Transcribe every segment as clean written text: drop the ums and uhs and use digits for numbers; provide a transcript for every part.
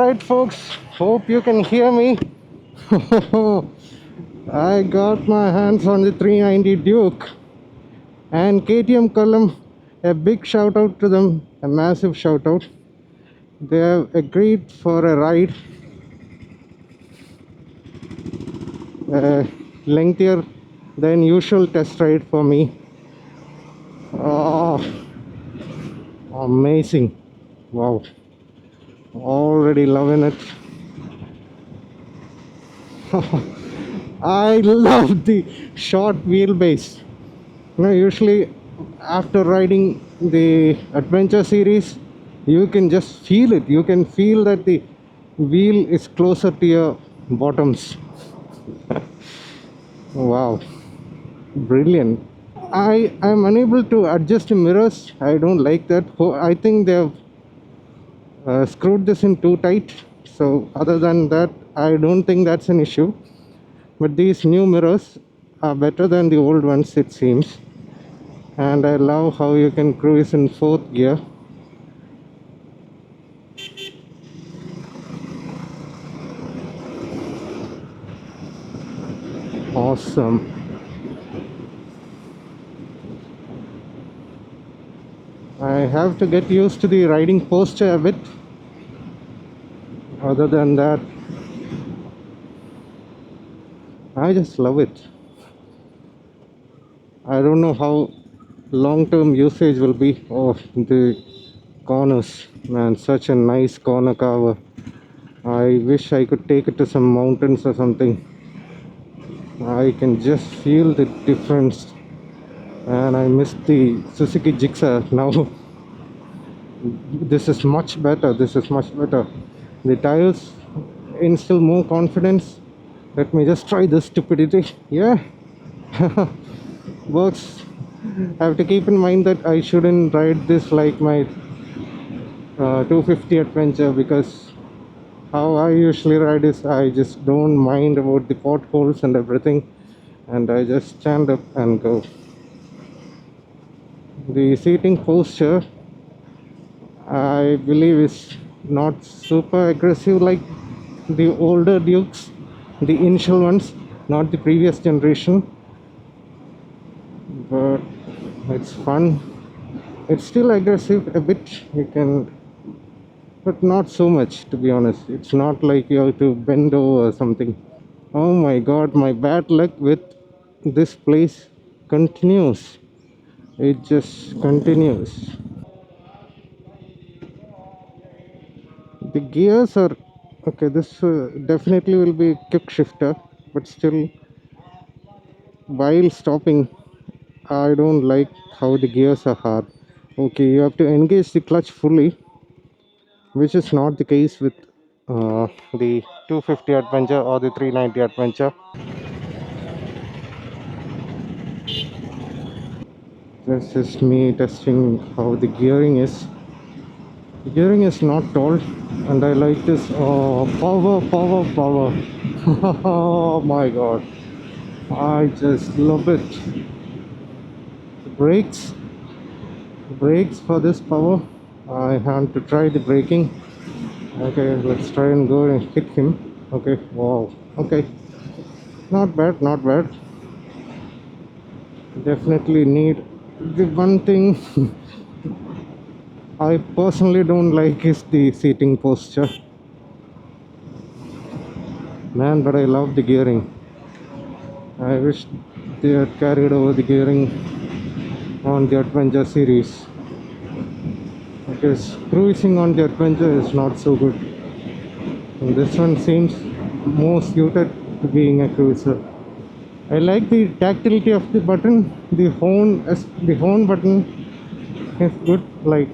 Alright folks, hope you can hear me. I got my hands on the 390 Duke and KTM Kollam. A big shout out to them, a massive shout out. They have agreed for a ride, lengthier than usual test ride for me. Oh, amazing. Wow, already loving it. I love the short wheelbase. Usually after riding the adventure series, you can just feel it. You can feel that the wheel is closer to your bottoms. Wow, brilliant. I am unable to adjust the mirrors. I don't like that. I think they have screwed this in too tight. So other than that, I don't think that's an issue. But these new mirrors are better than the old ones, it seems. And I love how you can cruise in fourth gear. Awesome. I have to get used to the riding posture a bit. Other than that, I just love it. I don't know how long-term usage will be of the corners. Man, such a nice corner cover. I wish I could take it to some mountains or something. I can just feel the difference. And I miss the Suzuki Jigsaw now. This is much better. This is much better. The tires instill more confidence. Let me just try this stupidity. Yeah. Works. I have to keep in mind that I shouldn't ride this like my 250 adventure, because how I usually ride is I just don't mind about the potholes and everything, and I just stand up and go. The seating posture, I believe, is not super aggressive like the older Dukes, the initial ones, not the previous generation, but it's fun. It's still aggressive a bit, you can, but not so much, to be honest. It's not like you have to bend over or something. Oh my god, my bad luck with this place continues. It just continues. The gears are okay. This definitely will be kick shifter, but still, while stopping, I don't like how the gears are hard. Okay, you have to engage the clutch fully, which is not the case with the 250 Adventure or the 390 Adventure. This is me testing how the gearing is. The gearing is not tall, and I like this. Oh, power, power, power. Oh my god, I just love it. The brakes for this power. I have to try the braking. Okay, let's try and go and hit him. Okay, wow, okay, not bad, not bad. Definitely need. The one thing I personally don't like is the seating posture, man, but I love the gearing. I wish they had carried over the gearing on the Adventure series, because cruising on the Adventure is not so good, and this one seems more suited to being a cruiser. I like the tactility of the button. The horn button is good. Like,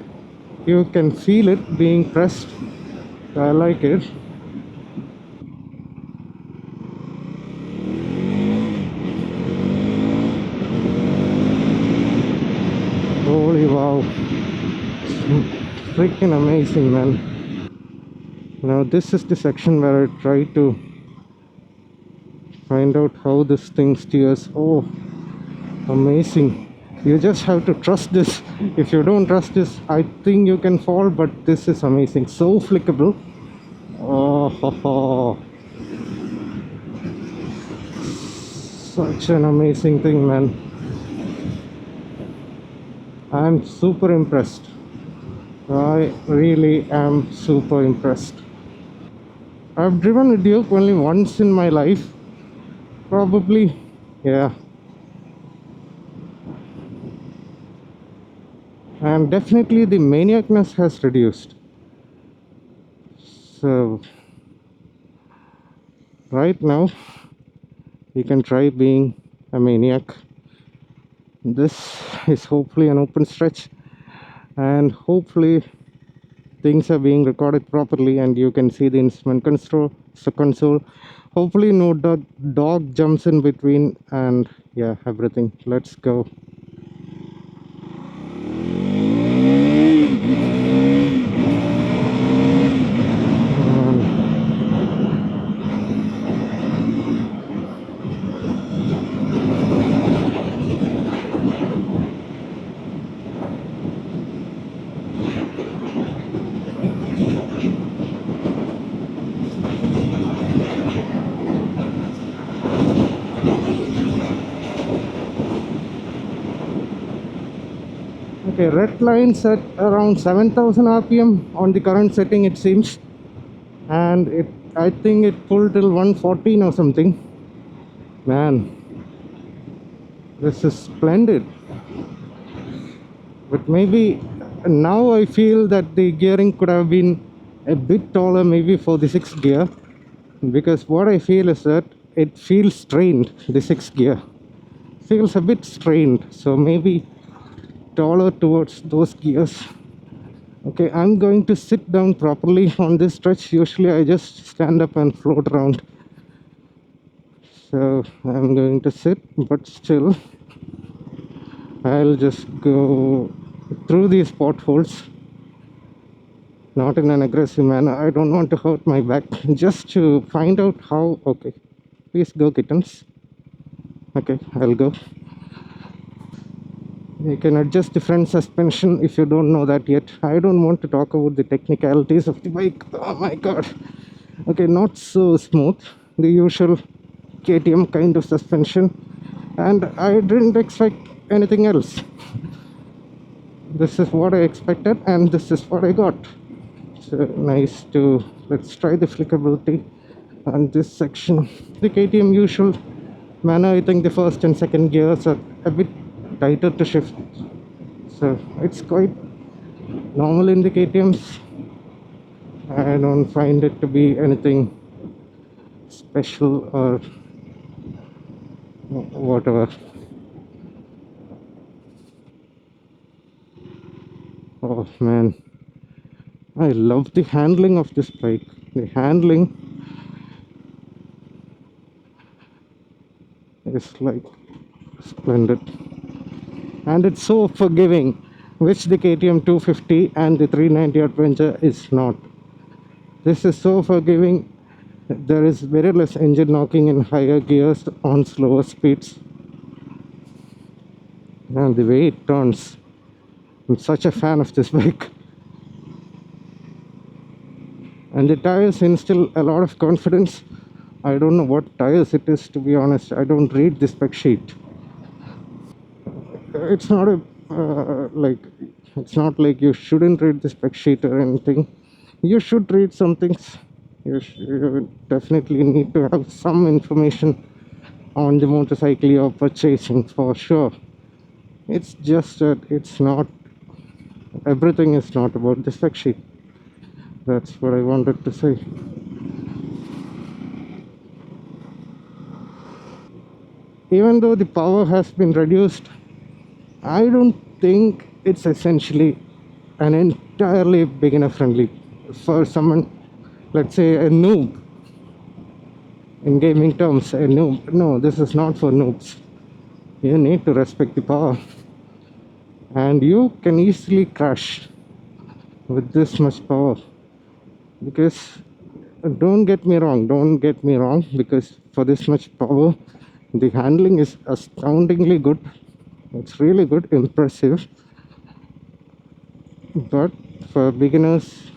you can feel it being pressed. I like it. Holy wow! Freaking amazing, man. Now this is the section where I try to find out how this thing steers. Oh, amazing. You just have to trust this. If you don't trust this, I think you can fall, but this is amazing. So flickable. Oh, ho, ho. Such an amazing thing, man. I'm super impressed. I really am super impressed. I've driven a Duke only once in my life, probably. Yeah, and definitely the maniacness has reduced. So, right now, you can try being a maniac. This is hopefully an open stretch, and hopefully, things are being recorded properly, and you can see the instrument console. Hopefully, no dog jumps in between, and yeah, everything. Let's go. Okay, red lines at around 7,000 rpm on the current setting, it seems, and I think it pulled till 114 or something. Man, this is splendid. But maybe now I feel that the gearing could have been a bit taller, maybe for the sixth gear, because what I feel is that it feels strained. The sixth gear feels a bit strained, so maybe taller towards those gears. Okay, I'm going to sit down properly on this stretch. Usually I just stand up and float around, so I'm going to sit, but still I'll just go through these potholes, not in an aggressive manner. I don't want to hurt my back, just to find out how. Okay, please go, kittens. Okay, I'll go. You can adjust the front suspension if you don't know that yet. I don't want to talk about the technicalities of the bike. Oh my god. Okay, not so smooth. The usual KTM kind of suspension. And I didn't expect anything else. This is what I expected, and this is what I got. So nice to. Let's try the flickability on this section. The KTM usual manner, I think the first and second gears are a bit tighter to shift. So it's quite normal in the KTMs. I don't find it to be anything special or whatever. Oh man, I love the handling of this bike. The handling is like splendid, and it's so forgiving, which the KTM 250 and the 390 Adventure is not. This is so forgiving. There is very less engine knocking in higher gears on slower speeds, and the way it turns. I'm such a fan of this bike. And the tires instill a lot of confidence. I don't know what tires it is, to be honest. I don't read the spec sheet. It's not a like, it's not like you shouldn't read the spec sheet or anything. You should read some things. You definitely need to have some information on the motorcycle you're purchasing, for sure. It's just that it's not, everything is not about the spec sheet. That's what I wanted to say. Even though the power has been reduced, I don't think it's essentially an entirely beginner friendly for someone, let's say a noob, in gaming terms. A noob, no, this is not for noobs. You need to respect the power, and you can easily crash with this much power. Because don't get me wrong, because for this much power, the handling is astoundingly good. It's really good, impressive. But for beginners,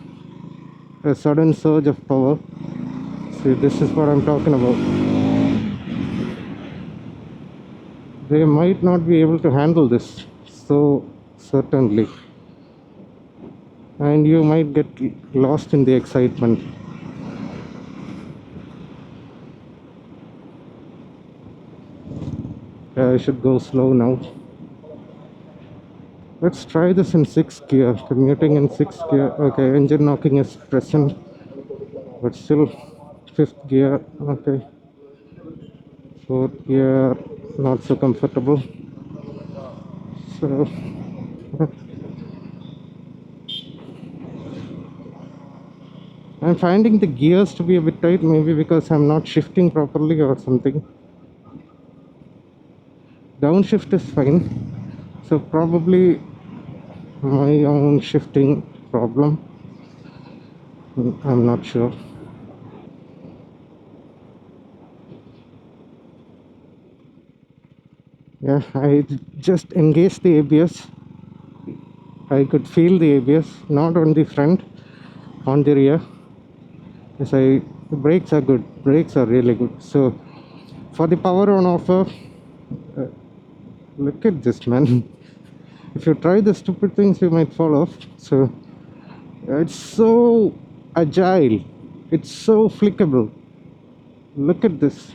a sudden surge of power. See, this is what I'm talking about. They might not be able to handle this so certainly, and you might get lost in the excitement. I should go slow now. Let's try this in 6th gear. Commuting in 6th gear. Okay, engine knocking is present, but still 5th gear. Okay, 4th gear, not so comfortable. So I'm finding the gears to be a bit tight, maybe because I'm not shifting properly or something. Downshift is fine, so probably my own shifting problem. I'm not sure. Yeah, I just engaged the ABS. I could feel the ABS, not on the front, on the rear. Yes, the brakes are good. Brakes are really good. So for the power on offer, uh, look at this, man. If you try the stupid things, you might fall off. So it's so agile. It's so flickable. Look at this.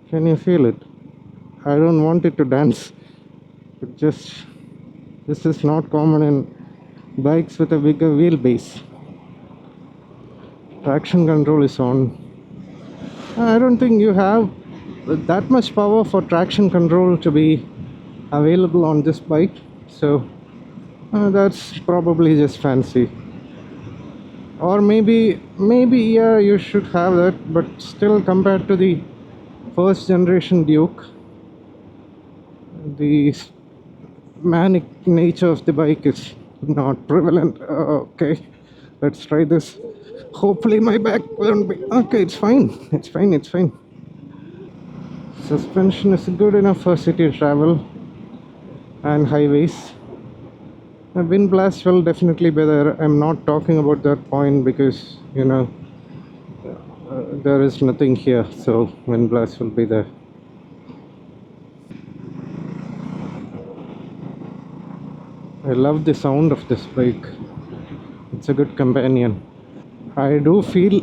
Can you feel it? I don't want it to dance. It just this is not common in bikes with a bigger wheelbase. Traction control is on. I don't think you have that much power for traction control to be available on this bike, so that's probably just fancy. Or maybe yeah, you should have that, but still compared to the first generation Duke, the manic nature of the bike is not prevalent. Okay, let's try this. Hopefully my back won't be okay. It's fine, it's fine, it's fine. Suspension is good enough for city travel and highways. The wind blast will definitely be there. I'm not talking about that point because there is nothing here, so wind blast will be there. I love the sound of this bike. It's a good companion. I do feel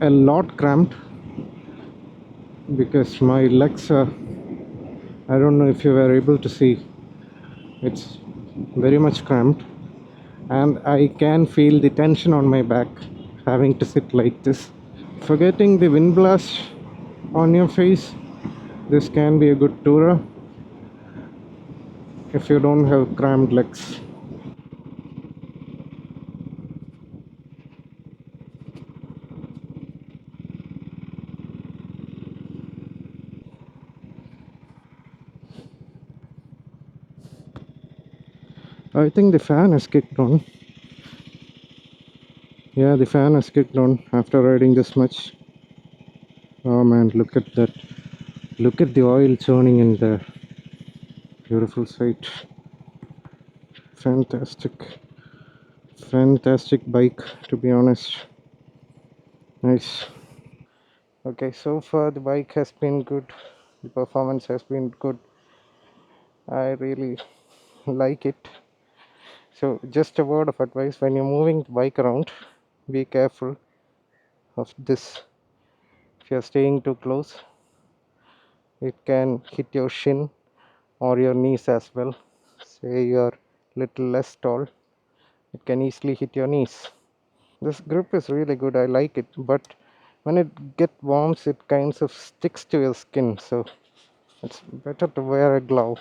a lot cramped because my legs are, I don't know if you were able to see, it's very much cramped, and I can feel the tension on my back having to sit like this. Forgetting the wind blast on your face, this can be a good tourer if you don't have cramped legs. I think the fan has kicked on. Yeah, the fan has kicked on after riding this much. Oh man, look at that. Look at the oil churning in there. Beautiful sight. Fantastic. Fantastic bike, to be honest. Nice. Okay, so far the bike has been good. The performance has been good. I really like it. So, just a word of advice, when you're moving the bike around, be careful of this. If you're staying too close, it can hit your shin or your knees as well. Say you're little less tall, it can easily hit your knees. This grip is really good, I like it, but when it get warms it kind of sticks to your skin, so it's better to wear a glove,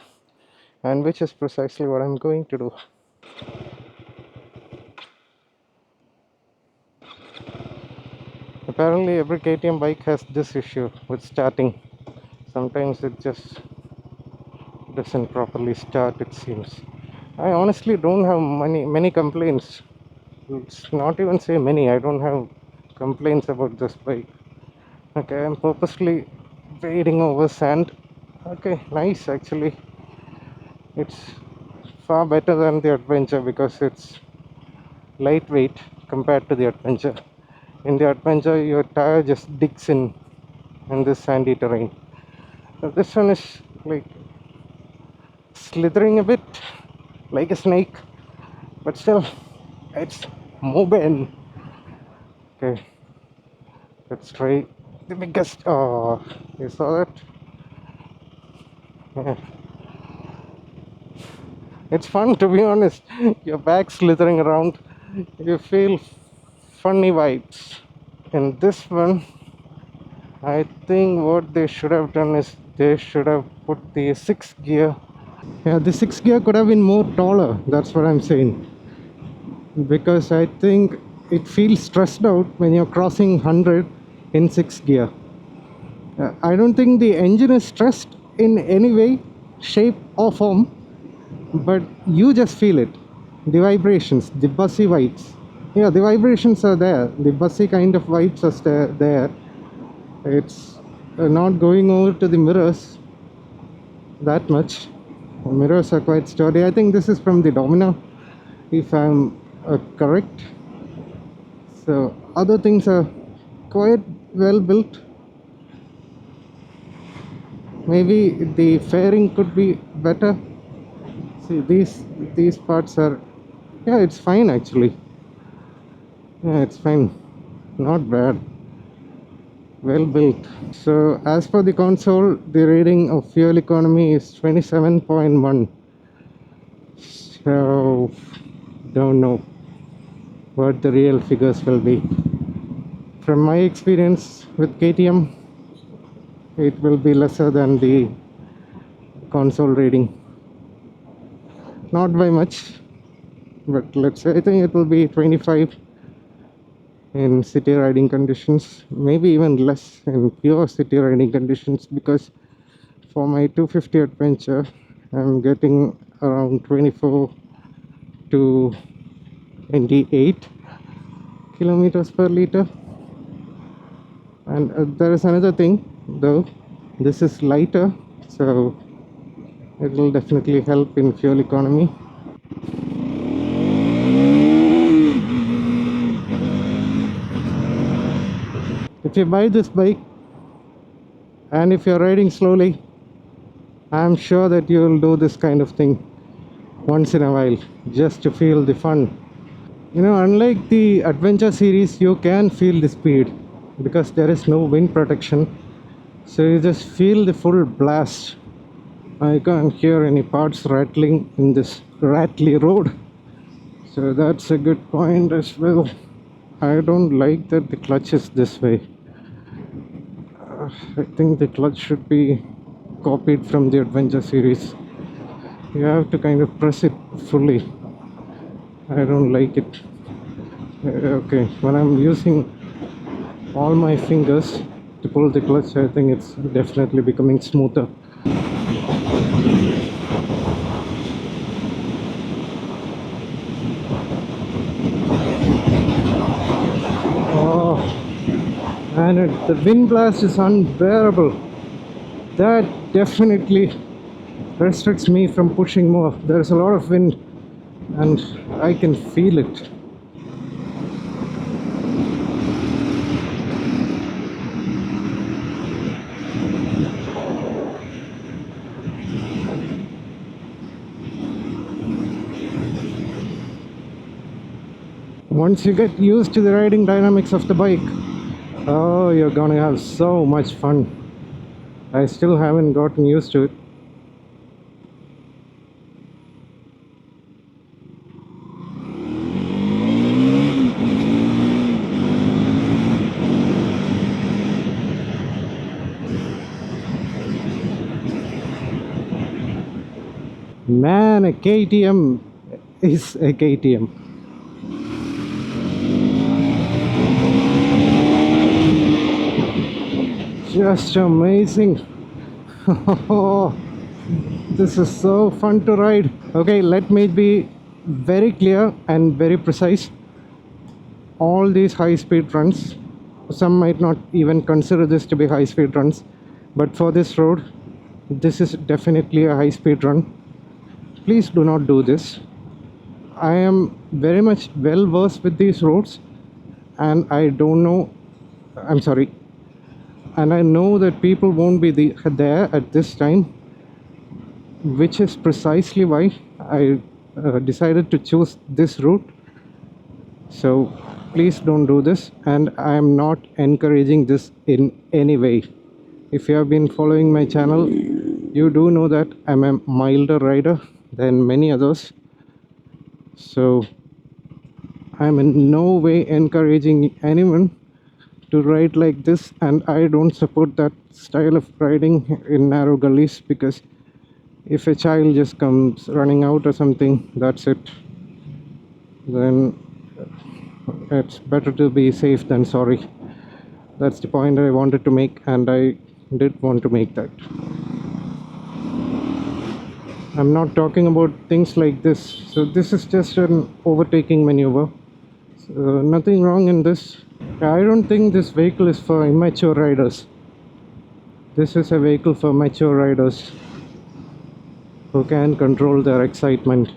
and which is precisely what I'm going to do. Apparently every KTM bike has this issue with starting. Sometimes it just doesn't properly start, it seems. I honestly don't have many complaints. It's not even say many. I don't have complaints about this bike. Okay, I'm purposely wading over sand. Okay, nice actually. It's far better than the adventure because it's lightweight. compared to the Adventure. In the Adventure, your tire just digs in this sandy terrain. This one is like slithering a bit like a snake, but still, it's mobile. Okay, let's try the biggest. Oh, you saw that? Yeah. It's fun, to be honest. Your back slithering around, you feel funny vibes. In this one, I think what they should have done is they should have put the sixth gear. Yeah, the sixth gear could have been more taller. That's what I'm saying. Because I think it feels stressed out when you're crossing 100 in sixth gear. I don't think the engine is stressed in any way, shape, or form, but you just feel it. The vibrations, the bussy vibes. Yeah, the vibrations are there. The bussy kind of vibes are there. It's not going over to the mirrors that much. The mirrors are quite sturdy. I think this is from the Domino, if I'm correct. So other things are quite well built. Maybe the fairing could be better. See, these parts are, yeah, it's fine actually. Yeah, it's fine, not bad, well built. So as per the console, the rating of fuel economy is 27.1. So don't know what the real figures will be. From my experience with KTM, it will be lesser than the console rating. Not by much, but let's say I think it will be 25 in city riding conditions, maybe even less in pure city riding conditions, because for my 250 Adventure I'm getting around 24 to 28 kilometers per liter. And there is another thing though, this is lighter, so it will definitely help in fuel economy. If you buy this bike and if you're riding slowly, I'm sure that you will do this kind of thing once in a while just to feel the fun. You know, unlike the Adventure series, you can feel the speed because there is no wind protection, so you just feel the full blast. I can't hear any parts rattling in this rattly road, so that's a good point as well. I don't like that the clutch is this way. I think the clutch should be copied from the Adventure series. You have to kind of press it fully. I don't like it. Okay, when I'm using all my fingers to pull the clutch, I think it's definitely becoming smoother. Oh, and the wind blast is unbearable. That definitely restricts me from pushing more. There's a lot of wind and I can feel it. Once you get used to the riding dynamics of the bike, oh, you're gonna have so much fun. I still haven't gotten used to it. Man, a KTM is a KTM. Just amazing. This is so fun to ride. Okay, let me be very clear and very precise. All these high speed runs, some might not even consider this to be high speed runs, but for this road, this is definitely a high speed run. Please do not do this. I am very much well versed with these roads, and I don't know, I'm sorry, and I know that people won't be there at this time, which is precisely why I decided to choose this route. So please don't do this, and I am not encouraging this in any way. If you have been following my channel, you do know that I'm a milder rider than many others. So I'm in no way encouraging anyone to ride like this, and I don't support that style of riding in narrow gullies, because if a child just comes running out or something, that's it. Then it's better to be safe than sorry. That's the point I wanted to make, and I did want to make that. I'm not talking about things like this. So this is just an overtaking maneuver. So nothing wrong in this. I don't think this vehicle is for immature riders. This is a vehicle for mature riders who can control their excitement.